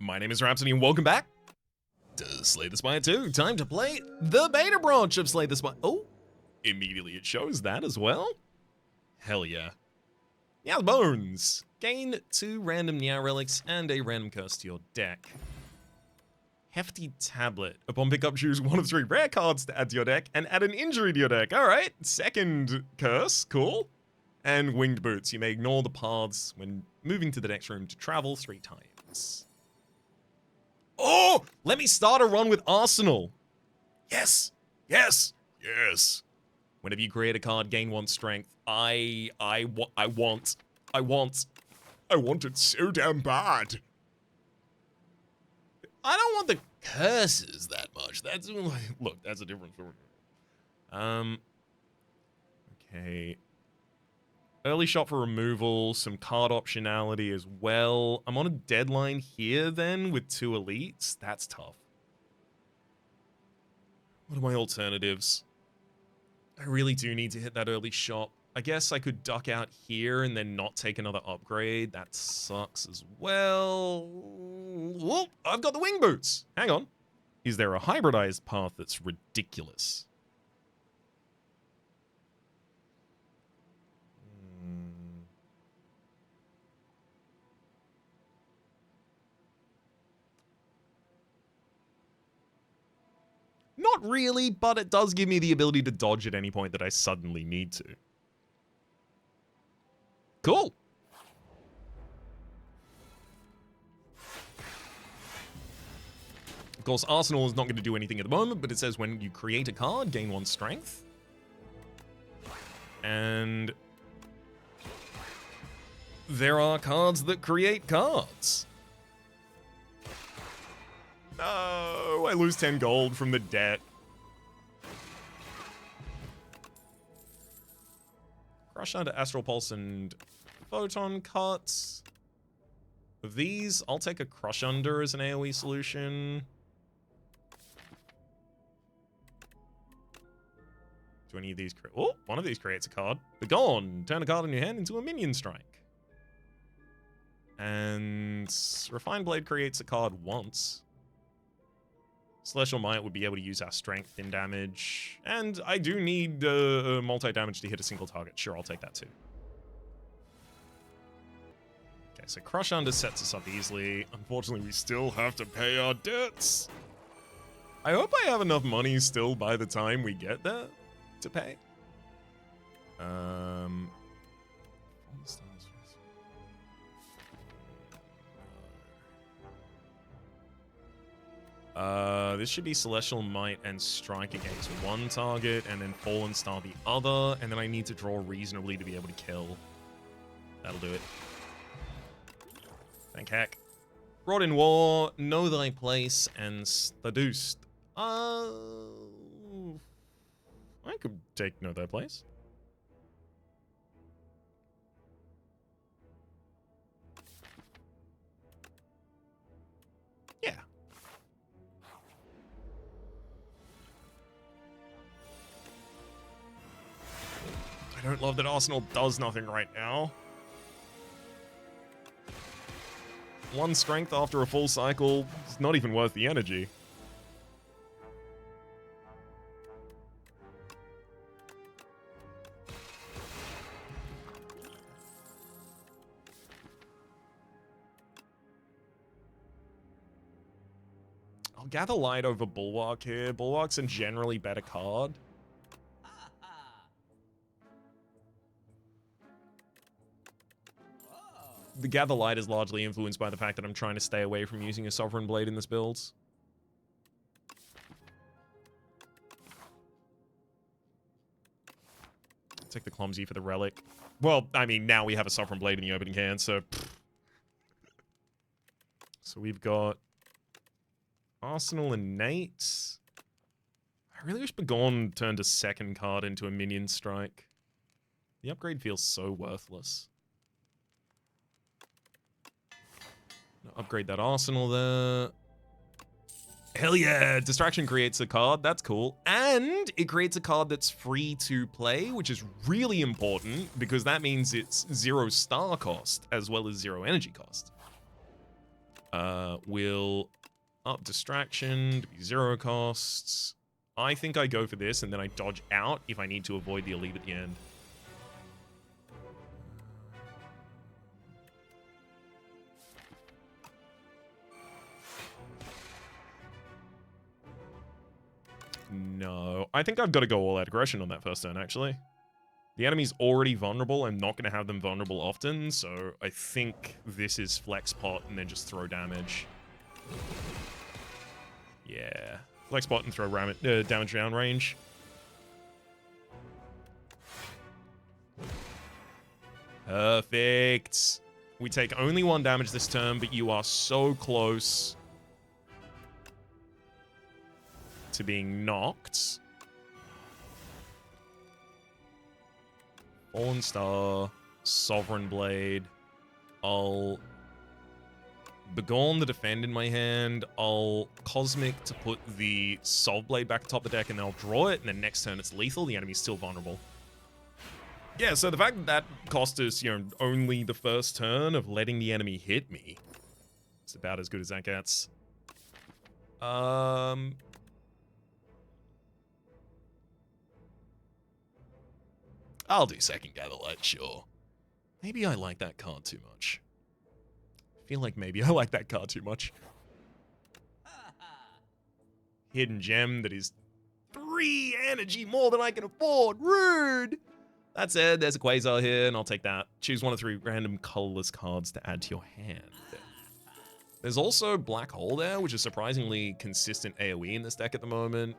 My name is Rhapsody and welcome back to Slay the Spire 2. Time to play the beta branch of Slay the Spire. Oh, immediately it shows that as well. Hell yeah. Yeah, the bones. Gain 2 random Nia relics and a random curse to your deck. Hefty tablet. Upon pickup, choose 1 of 3 rare cards to add to your deck and add an injury to your deck. Alright, second curse, cool. And winged boots. You may ignore the paths when moving to the next room to travel 3 times. Oh, let me start a run with Arsenal. Yes, yes, yes. Whenever you create a card, gain 1 strength. I want it so damn bad. I don't want the curses that much. That's look, that's a different story. Okay. Early shot for removal, some card optionality as well. I'm on a deadline here then with 2 elites. That's tough. What are my alternatives? I really do need to hit that early shot. I guess I could duck out here and then not take another upgrade. That sucks as well. Whoop, I've got the wing boots. Hang on. Is there a hybridized path that's ridiculous? Not really, but it does give me the ability to dodge at any point that I suddenly need to. Cool. Of course, Arsenal is not going to do anything at the moment, but it says when you create a card, gain 1 strength. And there are cards that create cards. No, I lose 10 gold from the debt. Crush under Astral Pulse and Photon Cuts. Of these, I'll take a Crush Under as an AoE solution. Do any of these create? Oh, one of these creates a card. Begone! Turn a card in your hand into a minion strike. And Refined Blade creates a card once. Celestial Might would be able to use our strength in damage. And I do need multi-damage to hit a single target. Sure, I'll take that too. Okay, so Crush Under sets us up easily. Unfortunately, we still have to pay our debts. I hope I have enough money still by the time we get there to pay. This should be Celestial Might and Strike against 1 target, and then Fallen Star the other, and then I need to draw reasonably to be able to kill. That'll do it. Thank heck. Rod in War, Know Thy Place, and Seduced. I could take Know Thy Place. Yeah. I don't love that Arsenal does nothing right now. 1 strength after a full cycle is not even worth the energy. I'll gather light over Bulwark here. Bulwark's a generally better card. The Gather Light is largely influenced by the fact that I'm trying to stay away from using a Sovereign Blade in this build. Take the Clumsy for the Relic. Well, I mean, now we have a Sovereign Blade in the opening hand, so... So we've got Arsenal Innate. I really wish Begone turned a 2nd card into a minion strike. The upgrade feels so worthless. Upgrade that Arsenal there. Hell yeah! Distraction creates a card. That's cool. And it creates a card that's free to play, which is really important because that means it's 0 star cost as well as 0 energy cost. We'll up distraction to be 0 costs. I think I go for this and then I dodge out if I need to avoid the elite at the end. No, I think I've got to go all out aggression on that first turn, actually. The enemy's already vulnerable. I'm not going to have them vulnerable often, so I think this is flex pot and then just throw damage. Yeah. Flex pot and throw damage down range. Perfect. We take only 1 damage this turn, but you are so close to being knocked. Fallen Star, Sovereign Blade. I'll Begone the Defend in my hand. I'll Cosmic to put the Solve Blade back atop the deck, and then I'll draw it, and then next turn it's lethal. The enemy's still vulnerable. Yeah, so the fact that that cost us, you know, only the first turn of letting the enemy hit me, it's about as good as that gets. I'll do second Gather Light, sure. Maybe I like that card too much. I feel like maybe I like that card too much. Hidden Gem that is 3 energy more than I can afford. Rude! That said, there's a Quasar here, and I'll take that. Choose 1 of 3 random colorless cards to add to your hand. There's also Black Hole there, which is surprisingly consistent AoE in this deck at the moment.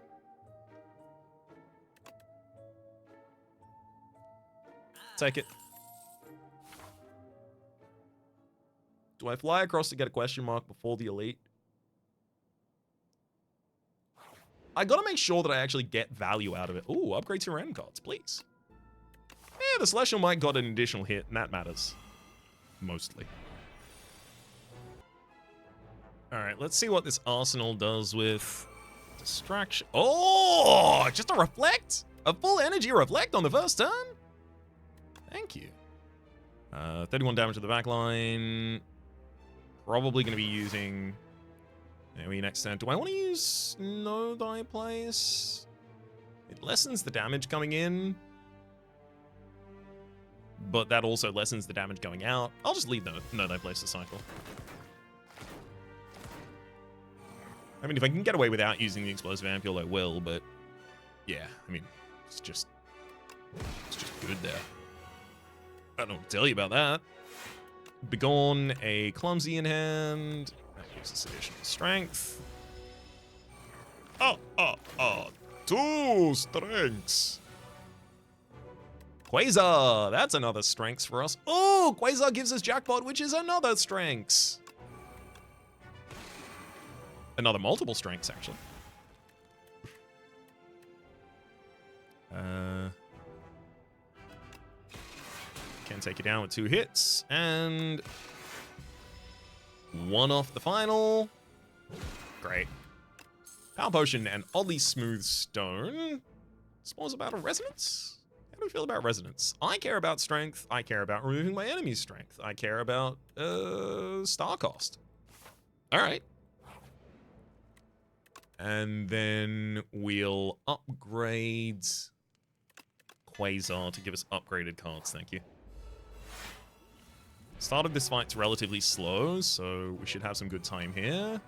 Take it. Do I fly across to get a question mark before the elite? I gotta make sure that I actually get value out of it. Ooh, upgrade to random cards, please. Yeah, the Celestial Might got an additional hit, and that matters. Mostly. Alright, let's see what this arsenal does with distraction. Oh, just a reflect? A full energy reflect on the first turn? Thank you. 31 damage to the back line. Probably going to be using AoE next turn. Do I want to use No Thy Place? It lessens the damage coming in, but that also lessens the damage going out. I'll just leave No Thy Place to cycle. I mean, if I can get away without using the Explosive Ampule, I will, but yeah, I mean, it's just good there. I don't know what to tell you about that. Begone a Clumsy in hand. That gives us additional strength. 2 strengths. Quasar, that's another strengths for us. Oh, Quasar gives us Jackpot, which is another strengths. Another multiple strengths, actually. Can take it down with 2 hits, and 1 off the final. Great. Power Potion and Oddly Smooth Stone. Spores about a Resonance? How do we feel about Resonance? I care about strength. I care about removing my enemy's strength. I care about star cost. Alright. And then we'll upgrade Quasar to give us upgraded cards. Thank you. Start of this fight's relatively slow, so we should have some good time here.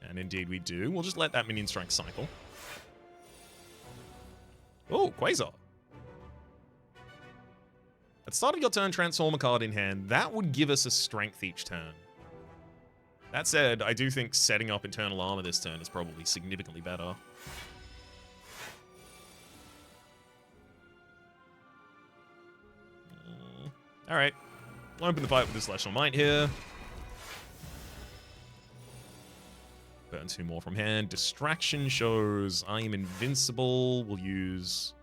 And indeed we do. We'll just let that minion strength cycle. Oh, Quasar. At the start of your turn, transform a card in hand. That would give us a strength each turn. That said, I do think setting up Internal Armor this turn is probably significantly better. Alright. We'll open the fight with the Celestial Might here. Burn 2 more from hand. Distraction shows I am invincible. We'll use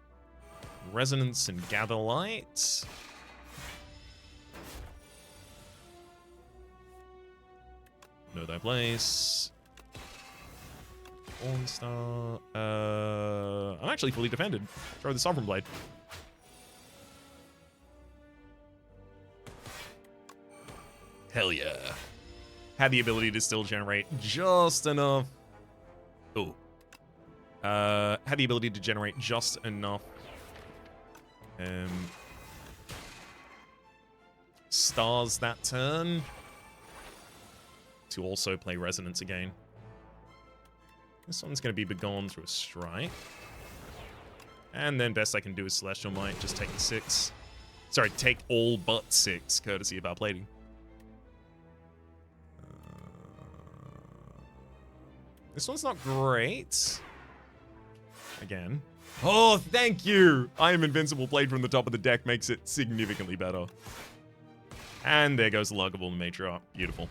Resonance and Gather Light. Know Thy Place. Fallen Star. I'm actually fully defended. Throw the Sovereign Blade. Hell yeah. had the ability to still generate just enough. Oh. Had the ability to generate just enough stars that turn to also play Resonance again. This one's going to be begone through a strike. And then best I can do is Celestial Might, just take the 6. Sorry, take all but 6, courtesy of our plating. This one's not great. Again. Oh, thank you! I am invincible. Played from the top of the deck makes it significantly better. And there goes the Luggable and Matriarch. Beautiful.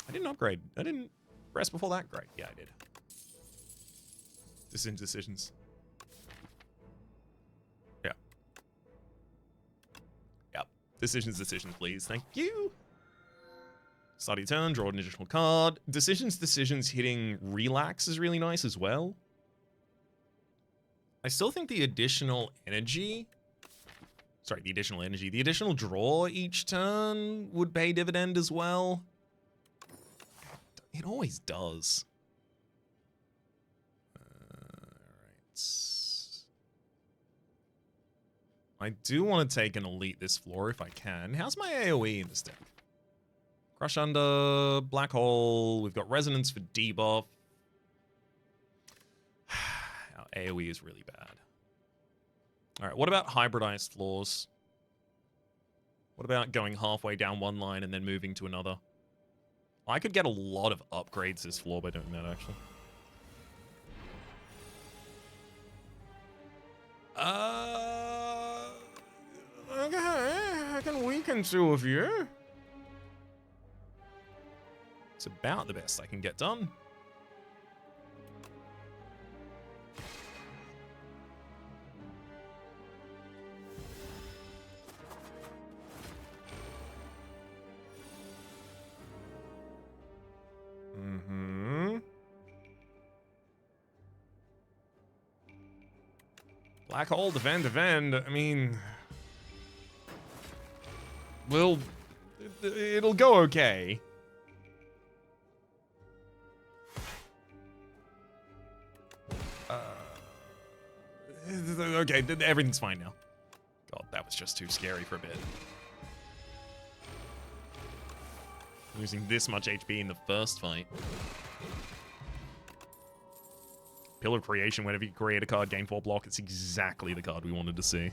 I didn't upgrade. I didn't press before that. Great. Yeah, I did. Decisions. Yeah. Yep. Decisions, please. Thank you. Start your turn, draw an additional card. Decisions hitting relax is really nice as well. I still think the additional energy... Sorry, the additional draw each turn would pay dividend as well. It always does. Alright. I do want to take an elite this floor if I can. How's my AoE in this deck? Crush Under, Black Hole, we've got Resonance for debuff. Our AoE is really bad. Alright, what about hybridized floors? What about going halfway down one line and then moving to another? I could get a lot of upgrades this floor by doing that, actually. Okay, I can weaken 2 of you. It's about the best I can get done. Black Hole, defend. I mean... Well, it'll go okay. Okay, everything's fine now. God, that was just too scary for a bit. Losing this much HP in the first fight. Pillar of Creation, whenever you create a card, gain 4 block, it's exactly the card we wanted to see.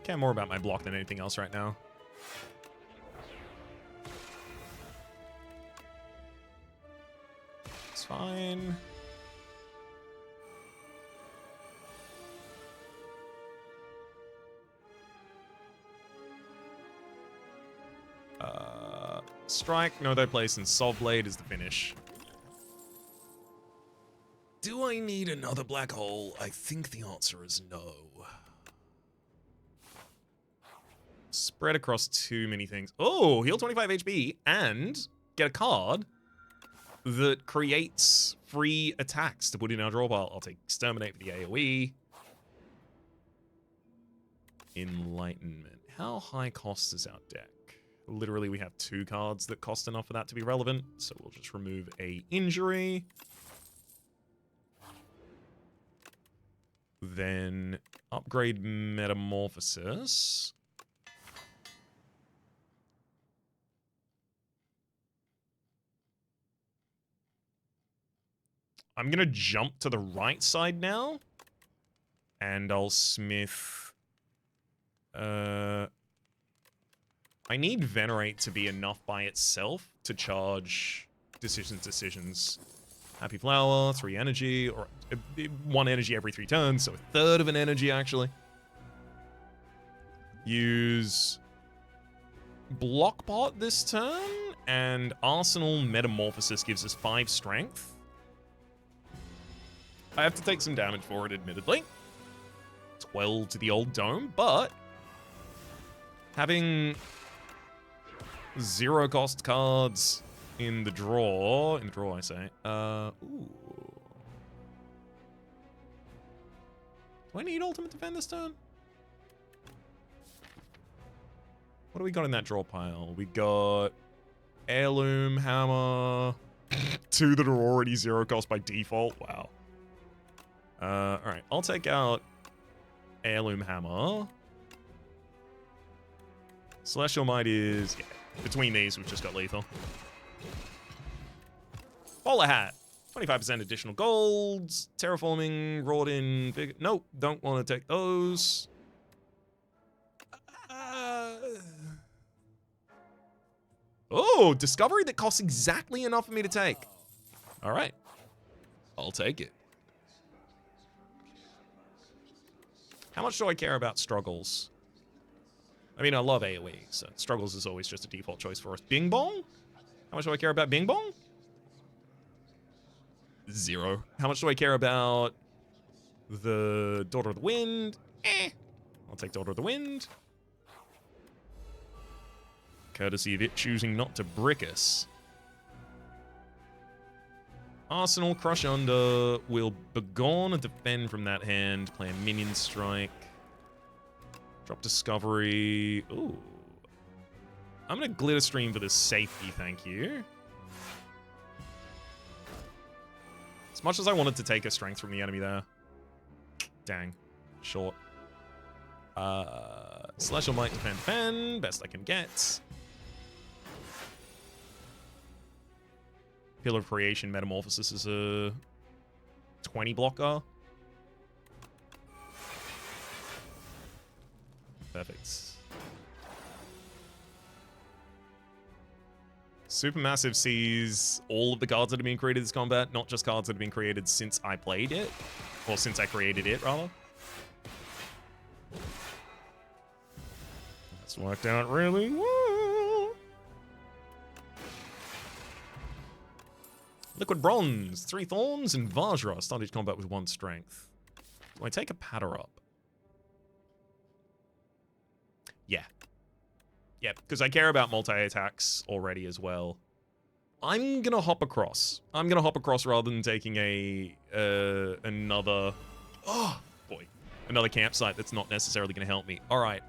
Care more about my block than anything else right now. It's fine. Strike, no they place, and Soul Blade is the finish. Do I need another black hole? I think the answer is no. Spread across too many things. Oh, heal 25 HP and get a card that creates free attacks to put in our draw pile. I'll take Exterminate for the AoE. Enlightenment. How high cost is our deck? Literally, we have 2 cards that cost enough for that to be relevant, so we'll just remove a injury. Then upgrade Metamorphosis. I'm going to jump to the right side now. And I'll smith... I need Venerate to be enough by itself to charge Decisions. Happy Flower, 3 energy, or 1 energy every 3 turns, so 1/3 of an energy, actually. Use Blockbot this turn, and Arsenal Metamorphosis gives us 5 strength. I have to take some damage for it, admittedly. 12 to the old dome, but having zero cost cards in the draw. In the draw, I say. Ooh. Do I need Ultimate Defend this turn? What do we got in that draw pile? We got Heirloom, Hammer, two that are already zero cost by default. Wow. Alright, I'll take out Heirloom Hammer. Celestial Might is... yeah, between these, we've just got lethal. Bowler Hat. 25% additional golds. Terraforming, wrought in... nope, don't want to take those. Oh, discovery that costs exactly enough for me to take. All right. I'll take it. How much do I care about struggles? I mean, I love AoE, so struggles is always just a default choice for us. Bing Bong? How much do I care about Bing Bong? 0. How much do I care about the Daughter of the Wind? I'll take Daughter of the Wind. Courtesy of it choosing not to brick us. Arsenal, Crush Under, will begone and defend from that hand, play a Minion Strike. Drop Discovery. Ooh. I'm going to Glitter Stream for the safety, thank you. As much as I wanted to take a Strength from the enemy there. Dang. Short. Celestial Might, defend. Best I can get. Pillar of Creation, Metamorphosis is a 20 blocker. Perfect. Supermassive sees all of the cards that have been created this combat, not just cards that have been created since I played it. Or since I created it, rather. That's worked out really well. Liquid Bronze, 3 Thorns, and Vajra. Start each combat with 1 strength. Do I take a Patter Up? Yeah. Yeah, because I care about multi-attacks already as well. I'm gonna hop across. I'm gonna hop across rather than taking another... oh, boy. Another campsite that's not necessarily gonna help me. Alright,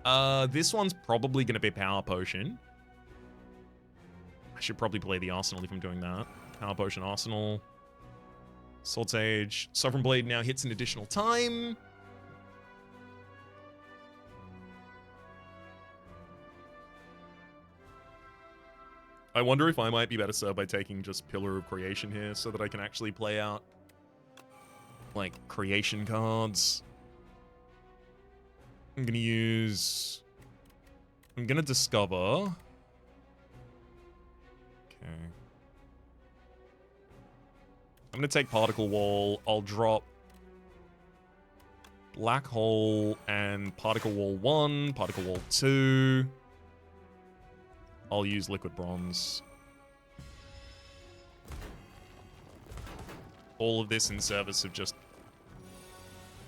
this one's probably gonna be Power Potion. I should probably play the Arsenal if I'm doing that. Power Potion, Arsenal. Sword Sage. Sovereign Blade now hits an additional time. I wonder if I might be better served by taking just Pillar of Creation here so that I can actually play out, like, creation cards. I'm gonna use... I'm gonna Discover. Okay. I'm gonna take Particle Wall. I'll drop Black Hole and Particle Wall 1, Particle Wall 2. I'll use Liquid Bronze. All of this in service of just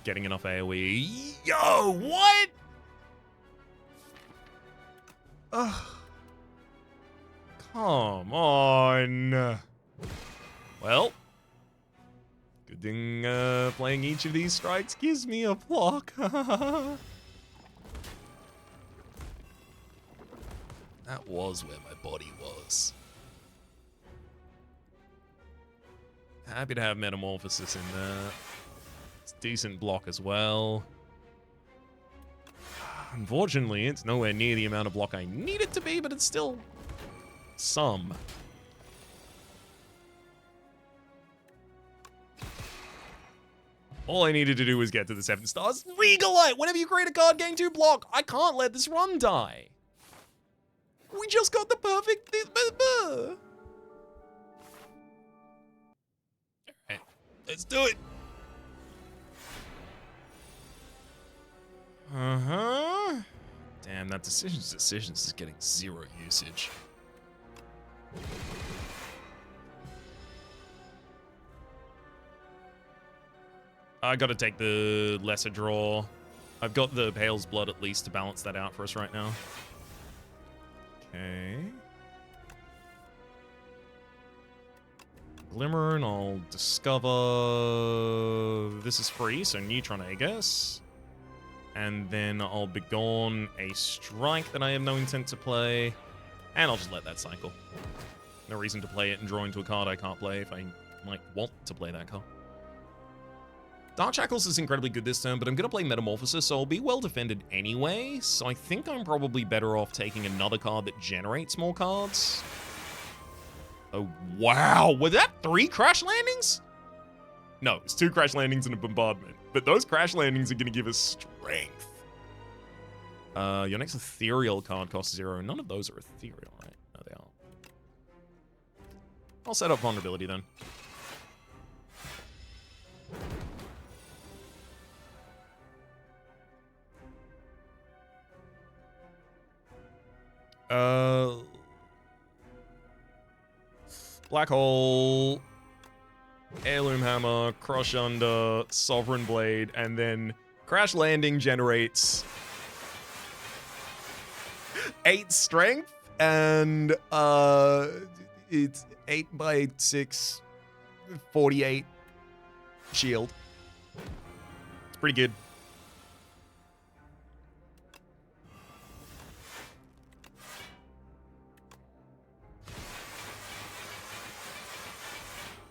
getting enough AoE. Yo, what? Ugh. Come on. Well, good thing playing each of these strikes gives me a block. That was where my body was. Happy to have Metamorphosis in there. It's a decent block as well. Unfortunately, it's nowhere near the amount of block I need it to be, but it's still some. All I needed to do was get to the 7 stars. Regalite! Whenever you create a card, gain 2 block. I can't let this run die. We just got the perfect... Alright, let's do it. Uh-huh. Damn, that decisions is getting 0 usage. I gotta take the lesser draw. I've got the Pale's Blood at least to balance that out for us right now. Okay. Glimmer, and I'll discover... This is free, so Neutron Aegis. And then I'll begone a strike that I have no intent to play. And I'll just let that cycle. No reason to play it and draw into a card I can't play if I might want to play that card. Dark Shackles is incredibly good this turn, but I'm going to play Metamorphosis, so I'll be well defended anyway. So I think I'm probably better off taking another card that generates more cards. Oh, wow. Were that 3 Crash Landings? No, it's 2 Crash Landings and a Bombardment. But those Crash Landings are going to give us strength. Your next Ethereal card costs 0. None of those are Ethereal, right? No, they aren't. I'll set up Vulnerability then. Black Hole, Heirloom Hammer, Crush Under, Sovereign Blade, and then Crash Landing generates 8 strength, and it's 8 by 6, 48 shield. It's pretty good.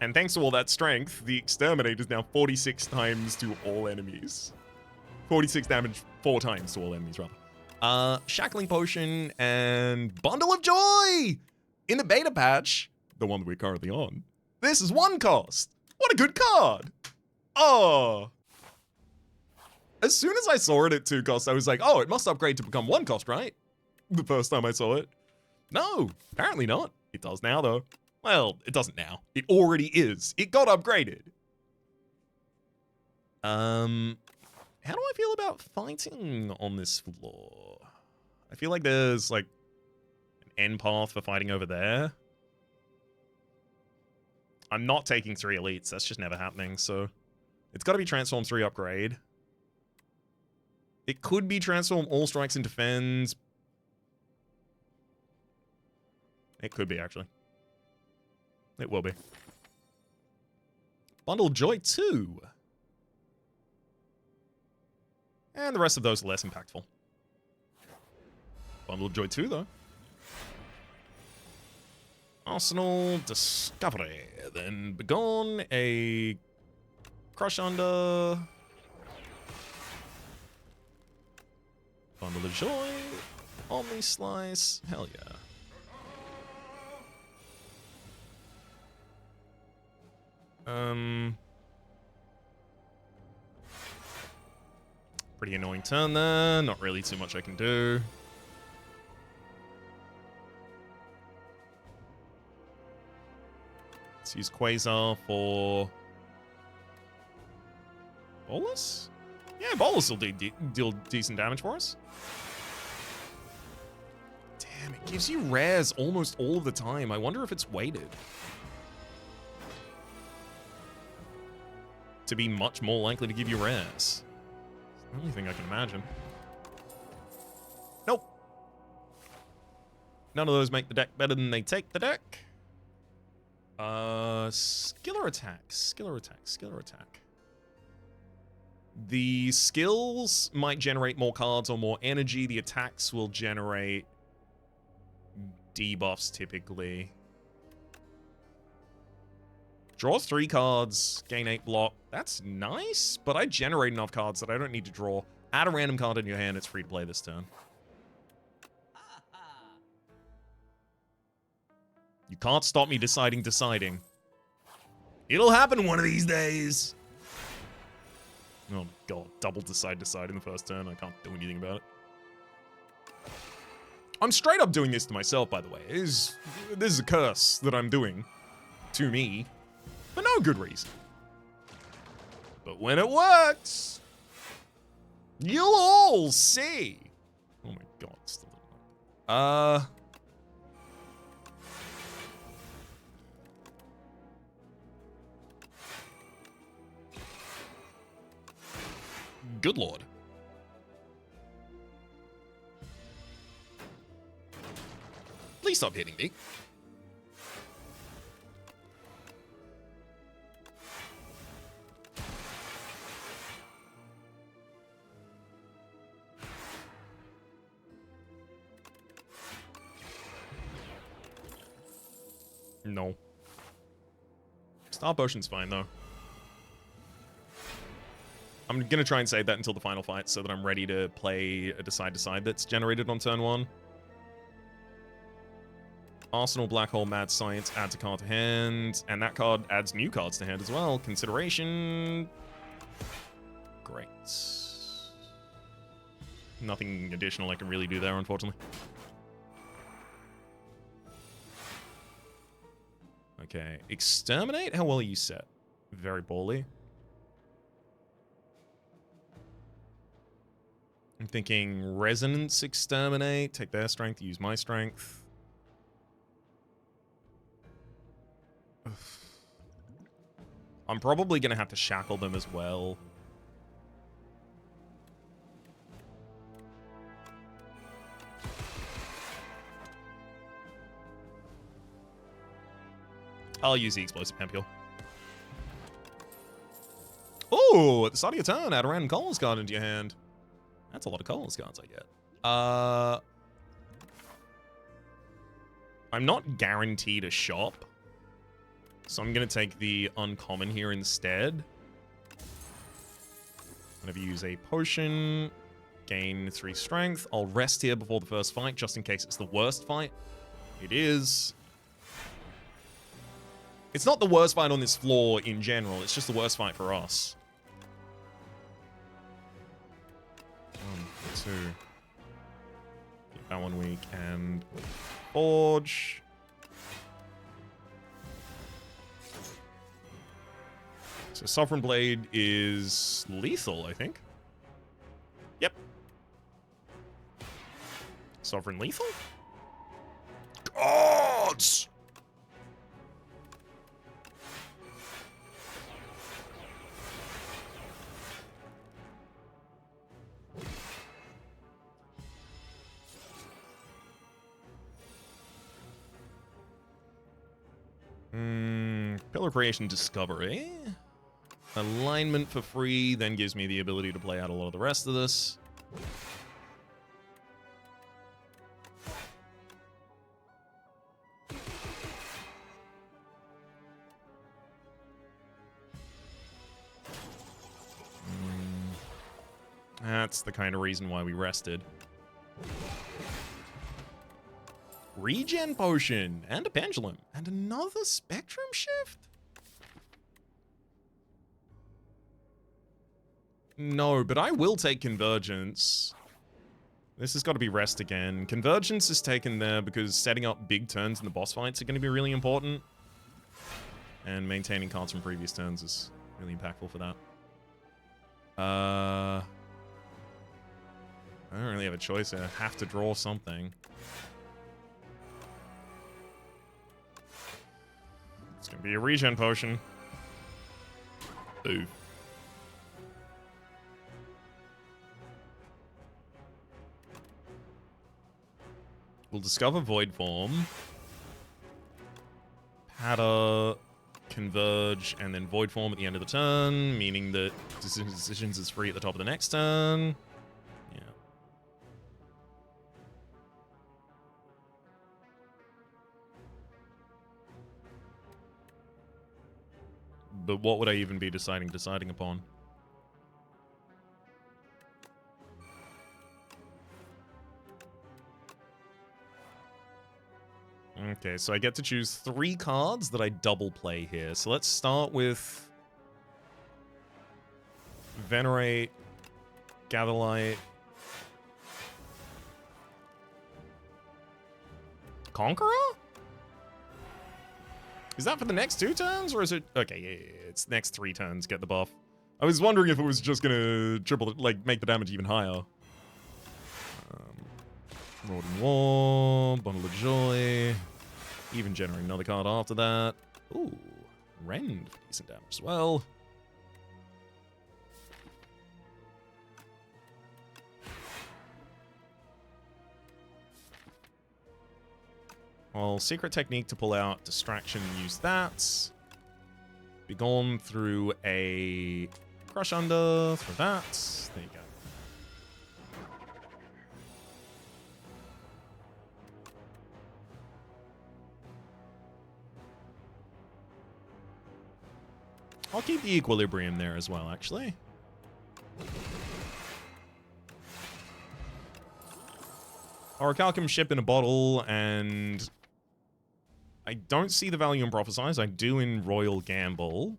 And thanks to all that strength, the Exterminate is now 46 times to all enemies. 46 damage 4 times to all enemies, rather. Shackling Potion and Bundle of Joy! In the beta patch, the one that we're currently on, this is 1 cost. What a good card! Oh! As soon as I saw it at 2 costs, I was like, oh, it must upgrade to become 1 cost, right? The first time I saw it. No, apparently not. It does now, though. Well, it doesn't now. It already is. It got upgraded. How do I feel about fighting on this floor? I feel like there's, like, an end path for fighting over there. I'm not taking 3 elites. That's just never happening, so... It's got to be Transform 3 upgrade. It could be Transform all strikes and defends. It could be, actually. It will be. Bundle of Joy 2. And the rest of those are less impactful. Bundle of Joy 2, though. Arsenal Discovery. Then Begone, a Crush Under. Bundle of Joy. Omni Slice. Hell yeah. Pretty annoying turn there. Not really too much I can do. Let's use Quasar for... Bolus? Yeah, Bolus will deal decent damage for us. Damn, it gives you rares almost all of the time. I wonder if it's weighted to be much more likely to give you rares. It's the only thing I can imagine. Nope. None of those make the deck better than they take the deck. Skill or attack? Skill or attack? Skill or attack? The skills might generate more cards or more energy. The attacks will generate debuffs typically. Draw 3 cards, gain 8 block. That's nice, but I generate enough cards that I don't need to draw. Add a random card in your hand, it's free to play this turn. You can't stop me deciding. It'll happen one of these days. Oh god, double decide in the first turn. I can't do anything about it. I'm straight up doing this to myself, by the way. This is a curse that I'm doing to me. For no good reason. But when it works, you'll all see. Oh my god. Still good lord. Please stop hitting me. No. Star Potion's fine, though. I'm gonna try and save that until the final fight so that I'm ready to play a decide that's generated on turn 1. Arsenal, Black Hole, Mad Science adds a card to hand, and that card adds new cards to hand as well. Consideration. Great. Nothing additional I can really do there, unfortunately. Okay, Exterminate? How well are you set? Very poorly. I'm thinking Resonance Exterminate, take their strength, use my strength. I'm probably going to have to shackle them as well. I'll use the Explosive Pempule. Oh, at the start of your turn, add a random Colors card into your hand. That's a lot of Colors cards I get. I'm not guaranteed a shop, so I'm going to take the uncommon here instead. Whenever you use a potion, gain 3 strength. I'll rest here before the first fight, just in case it's the worst fight. It is. It's not the worst fight on this floor in general, it's just the worst fight for us. 1, 2. Keep that one weak, and Forge. So Sovereign Blade is lethal, I think. Yep. Sovereign lethal? Gods! Pillar Creation Discovery. Alignment for free, then gives me the ability to play out a lot of the rest of this. That's the kind of reason why we rested. Regen Potion, and a Pendulum, and another Spectrum Shift? No, but I will take Convergence. This has got to be rest again. Convergence is taken there because setting up big turns in the boss fights are going to be really important. And maintaining cards from previous turns is really impactful for that. I don't really have a choice. I have to draw something. It's going to be a Regen Potion. Ooh. We'll discover Void Form. Patter, Converge, and then Void Form at the end of the turn, meaning that Decisions is free at the top of the next turn. Yeah. But what would I even be deciding upon? Okay, so I get to choose 3 cards that I double play here. So let's start with Venerate, Gatherlight, Conqueror? Is that for the next 2 turns, or is it... Okay, yeah, it's next 3 turns, get the buff. I was wondering if it was just gonna triple, like, make the damage even higher. Roaring War, Bundle of Joy, even generate another card after that. Ooh, Rend for decent damage as well. Well, Secret Technique to pull out Distraction, use that. Be gone through a Crush Under, through that. There you go. I'll keep the equilibrium there as well, actually. Orichalcum ship in a bottle, and I don't see the value in Prophesize. I do in Royal Gamble.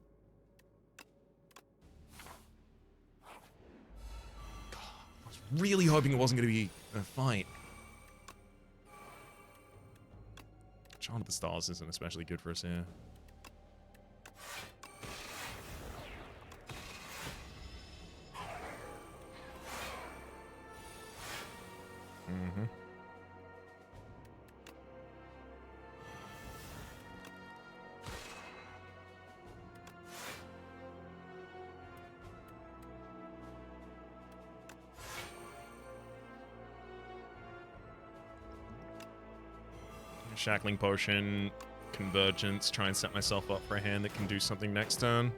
God, I was really hoping it wasn't going to be a fight. Chant of the Stars isn't especially good for us here. Mm-hmm. Shackling Potion, Convergence, try and set myself up for a hand that can do something next turn.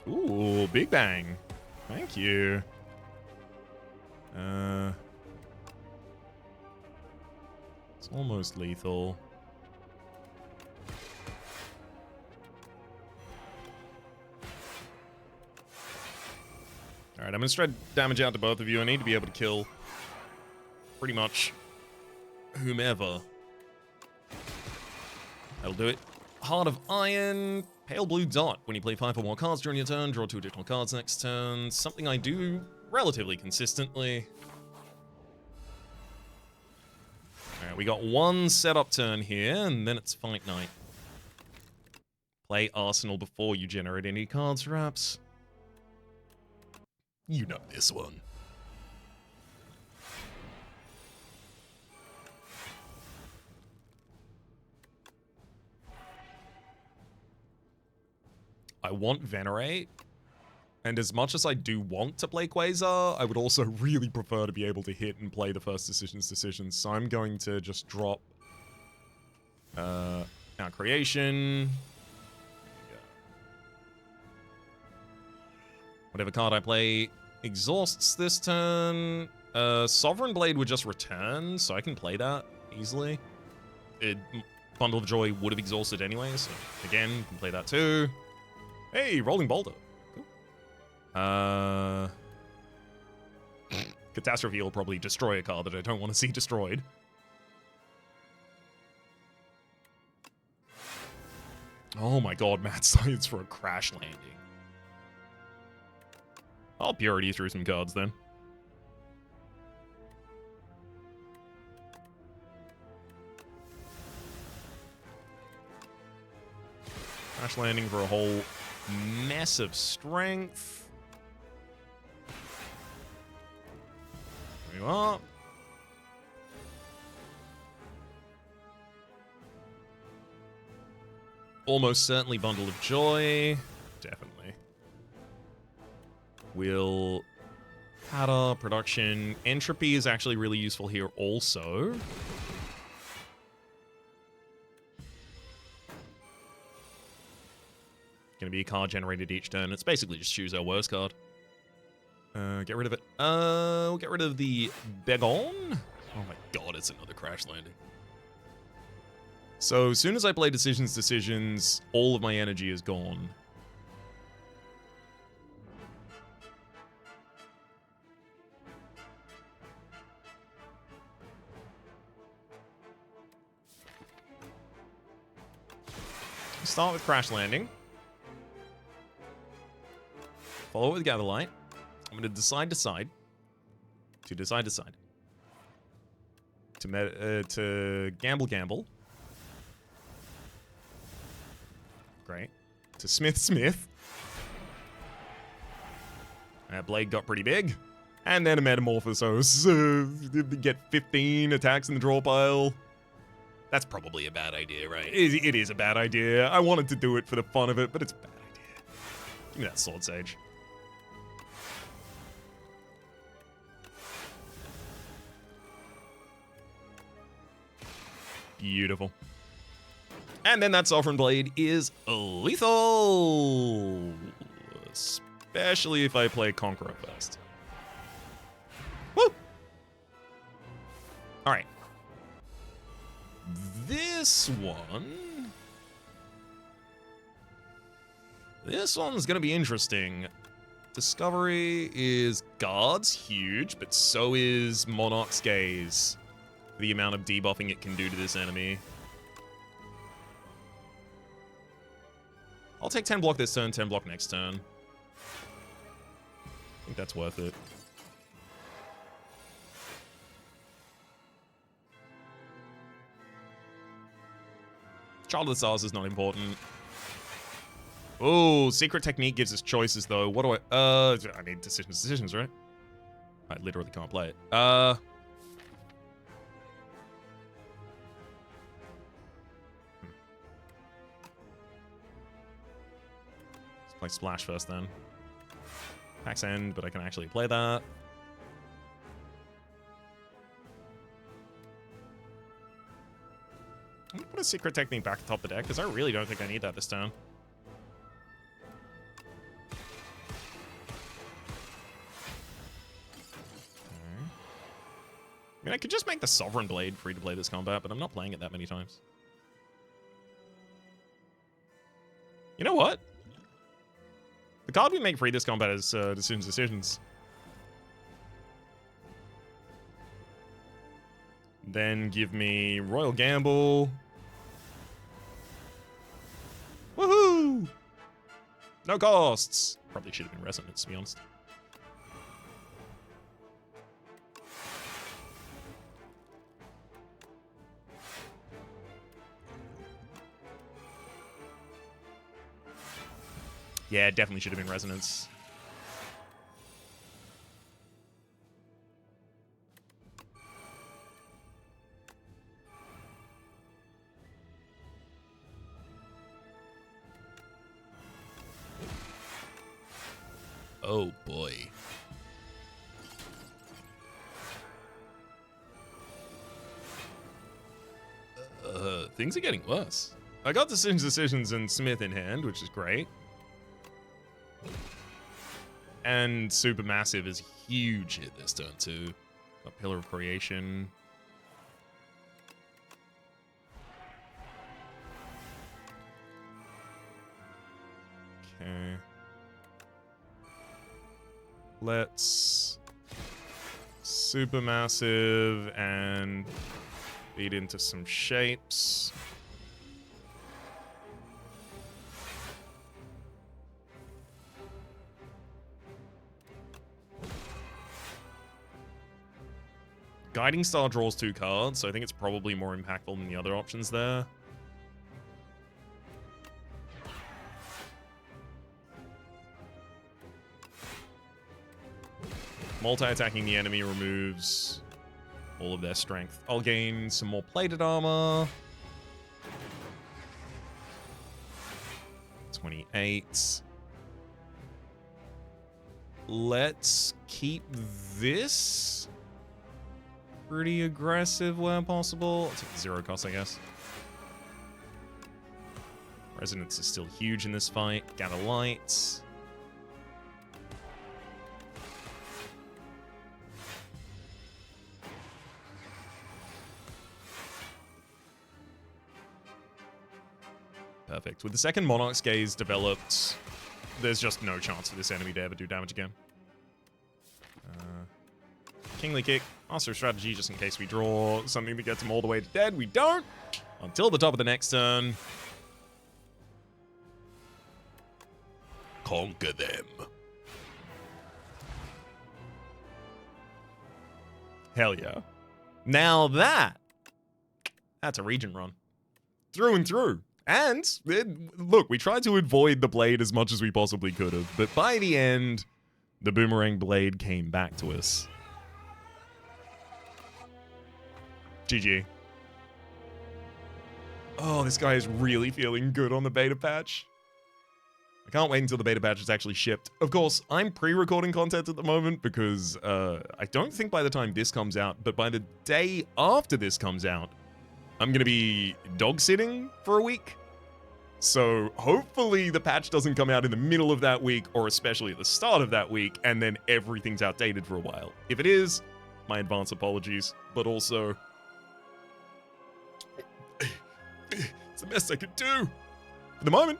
Ooh, Big Bang. Thank you. It's almost lethal. Alright, I'm gonna spread damage out to both of you. I need to be able to kill pretty much whomever. That'll do it. Heart of Iron, Pale Blue Dot. When you play 5 or more cards during your turn, draw 2 additional cards next turn. Something I do relatively consistently. Alright, we got one setup turn here, and then it's fight night. Play Arsenal before you generate any cards, Raps. You know this one. I want Venerate, and as much as I do want to play Quasar, I would also really prefer to be able to hit and play the first decisions, so I'm going to just drop our creation. Whatever card I play exhausts this turn. Sovereign Blade would just return, so I can play that easily. Bundle of Joy would have exhausted anyway, so again, can play that too. Hey, Rolling Boulder. Cool. Catastrophe will probably destroy a card that I don't want to see destroyed. Oh my god, Mad Science for a crash landing. I'll Purity through some cards then. Crash landing for a whole mess of strength. There you are. Almost certainly Bundle of Joy. Definitely. Will Patter, Production. Entropy is actually really useful here also. Gonna be a card generated each turn. It's basically just choose our worst card. Get rid of it. We'll get rid of the Begon. Oh my god, it's another crash landing. So as soon as I play decisions, all of my energy is gone. Start with Crash Landing. Follow it with Gatherlight. I'm going to decide. To gamble. Great. To Smith. That blade got pretty big. And then a Metamorphosis. Get 15 attacks in the draw pile. That's probably a bad idea, right? It is a bad idea. I wanted to do it for the fun of it, but it's a bad idea. Give me that Sword Sage. Beautiful. And then that Sovereign Blade is lethal. Especially if I play Conqueror first. Woo! Alright. This one's gonna be interesting. Discovery is Guard's huge, but so is Monarch's Gaze. The amount of debuffing it can do to this enemy. I'll take 10 block this turn, 10 block next turn. I think that's worth it. Child of the Stars is not important. Oh, Secret Technique gives us choices, though. What do I need decisions, right? I literally can't play it. Let's play Splash first, then. Pack's End, but I can actually play that. I'm gonna put a Secret Technique back atop the deck, because I really don't think I need that this turn. I mean, I could just make the Sovereign Blade free to play this combat, but I'm not playing it that many times. You know what? The card we make free this combat is Decisions. Then give me Royal Gamble. Woohoo! No costs! Probably should have been Resonance, to be honest. Yeah, definitely should have been Resonance. Oh boy. Things are getting worse. I got Decisions and Smith in hand, which is great. And Supermassive is a huge hit this turn, too. Got Pillar of Creation. Okay. Let's Supermassive and feed into some shapes. Guiding Star draws 2 cards, so I think it's probably more impactful than the other options there. Multi-attacking the enemy removes all of their strength. I'll gain some more plated armor. 28. Let's keep this pretty aggressive where possible. I'll take the 0 cost, I guess. Resonance is still huge in this fight. Gather Lights. Perfect. With the second Monarch's Gaze developed, there's just no chance for this enemy to ever do damage again. Kingly Kick, Master of Strategy, just in case we draw something that gets him all the way to dead. We don't! Until the top of the next turn. Conquer them. Hell yeah. Now that's a Regent run. Through and through. And, look, we tried to avoid the blade as much as we possibly could have, but by the end, the Boomerang Blade came back to us. GG. Oh, this guy is really feeling good on the beta patch. I can't wait until the beta patch is actually shipped. Of course, I'm pre-recording content at the moment because I don't think by the time this comes out, but by the day after this comes out, I'm going to be dog sitting for a week. So hopefully the patch doesn't come out in the middle of that week, or especially at the start of that week, and then everything's outdated for a while. If it is, my advance apologies, but also it's the best I could do for the moment.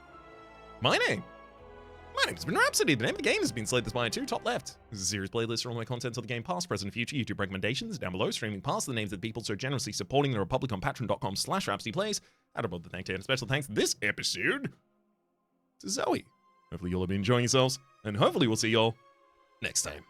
My name's been Rhapsody. The name of the game has been Slay the Spire 2, top left. This is a series playlist for all my contents of the game, past, present, future, YouTube recommendations down below, streaming past the names of the people so generously supporting the Republic on patreon.com/RhapsodyPlays. Add above the thank you and special thanks this episode to Zoe. Hopefully you'll have been enjoying yourselves, and hopefully we'll see y'all next time.